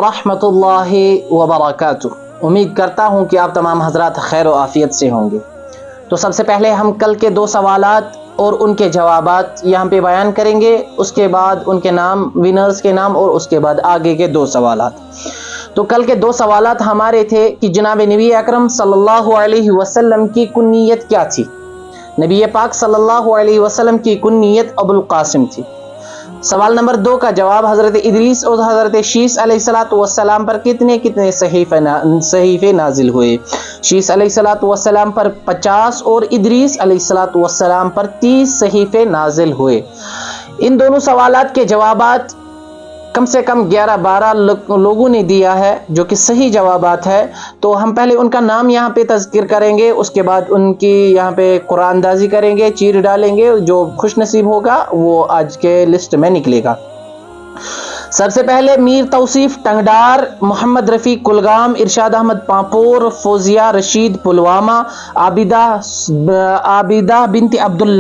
वरहमतुल्लाहि वबरकातुह। उम्मीद करता हूँ कि आप तमाम हजरात खैर व आफियत से होंगे। तो सबसे पहले हम कल के 2 सवालात और उनके जवाबात यहाँ पे बयान करेंगे, उसके बाद उनके नाम, विनर्स के नाम, और उसके बाद आगे के 2 सवालात। तो कल के 2 सवालात हमारे थे कि जनाब नबी अकरम सल्लल्लाहु अलैहि वसल्लम की कुन्नियत क्या थी। नबी पाक सल्लल्लाहु अलैहि वसल्लम की कुन्नियत अबुल कासिम थी। सवाल नंबर 2 का जवाब, हज़रत इदरीस और हज़रत शीस अलैहिस्सलातु वस्सलाम पर कितने सहीफ़े नाजिल हुए। शीस अलैहिस्सलातु वस्सलाम पर 50 और इदरीस अलैहिस्सलातु वस्सलाम पर 30 सहीफ़े नाजिल हुए। इन दोनों सवालात के जवाबात कम से कम 11-12 लोगों ने दिया है, जो कि सही जवाबात है। तो हम पहले उनका नाम यहाँ पे तज़किर करेंगे, उसके बाद उनकी यहाँ पे कुरानदाजी करेंगे, चीर डालेंगे। जो खुश नसीब होगा वो आज के लिस्ट में निकलेगा। सबसे पहले मीर तौसीफ टंगडार, मोहम्मद रफ़ीक कुलगाम, इरशाद अहमद पांपोर, फौजिया रशीद पुलवामा, आबिदा बिनती अब्दुल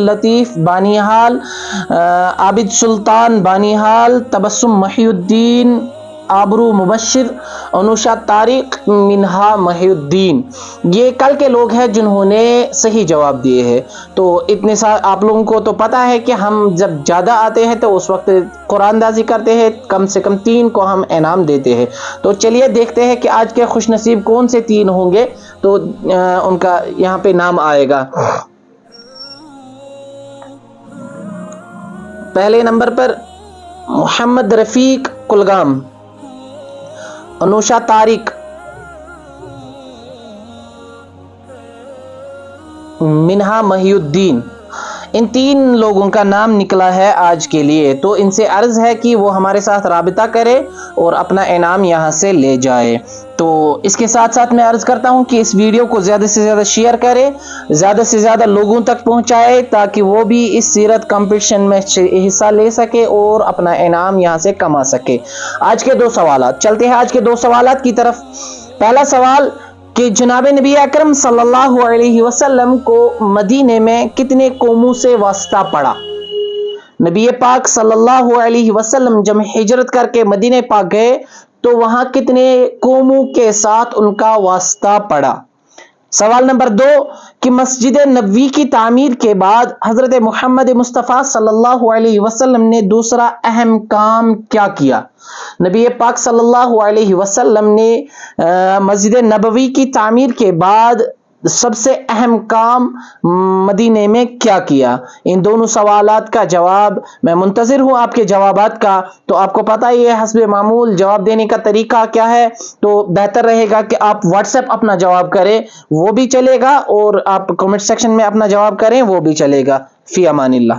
लतीफ़ बानीहाल, आबिद सुल्तान बानीहाल, तबस्सुम महिउद्दीन, आबरू मुबश्शिर, अनुषा तारिक, मिन्हा महिउद्दीन। ये कल के लोग हैं जिन्होंने सही जवाब दिए हैं। तो इतने आप लोगों को तो पता है कि हम जब ज़्यादा आते हैं तो उस वक्त कुरानदाजी करते हैं, कम से कम 3 को हम इनाम देते हैं। तो चलिए देखते हैं कि आज के खुश नसीब कौन से 3 होंगे। तो उनका यहाँ पे नाम आएगा। पहले नंबर पर मोहम्मद रफ़ीक कुलगाम, अनुषा तारिक, मिन्हा महिउद्दीन। इन 3 लोगों का नाम निकला है आज के लिए। तो इनसे अर्ज है कि वो हमारे साथ राबिता करे और अपना इनाम यहाँ से ले जाए। तो इसके साथ साथ मैं अर्ज करता हूँ कि इस वीडियो को ज़्यादा से ज़्यादा शेयर करें, ज़्यादा से ज़्यादा लोगों तक पहुँचाए, ताकि वो भी इस सीरत कंपटीशन में हिस्सा ले सके और अपना इनाम यहाँ से कमा सके। आज के 2 सवालात, चलते हैं आज के 2 सवालात की तरफ। पहला सवाल कि जनाब नबी अकरम सल्लल्लाहु अलैहि वसल्लम को मदीने में कितने कौमों से वास्ता पड़ा। नबी पाक सल्लल्लाहु अलैहि वसल्लम जब हिजरत करके मदीने पाक गए तो वहां कितने कौमों के साथ उनका वास्ता पड़ा। सवाल नंबर 2 कि मस्जिद नबवी की तामीर के बाद हजरत मोहम्मद मुस्तफ़ा सल्लल्लाहु अलैहि वसल्लम ने दूसरा अहम काम क्या किया। नबी पाक सल्लल्लाहु अलैहि वसल्लम ने मस्जिद नबवी की तामीर के बाद सबसे अहम काम मदीने में क्या किया। इन दोनों सवालात का जवाब मैं मुंतज़िर हूँ आपके जवाबात का। तो आपको पता ही है हस्बे मामूल जवाब देने का तरीका क्या है। तो बेहतर रहेगा कि आप व्हाट्सएप अपना जवाब करें, वो भी चलेगा, और आप कमेंट सेक्शन में अपना जवाब करें, वो भी चलेगा। फ़ी अमानिल्लाह।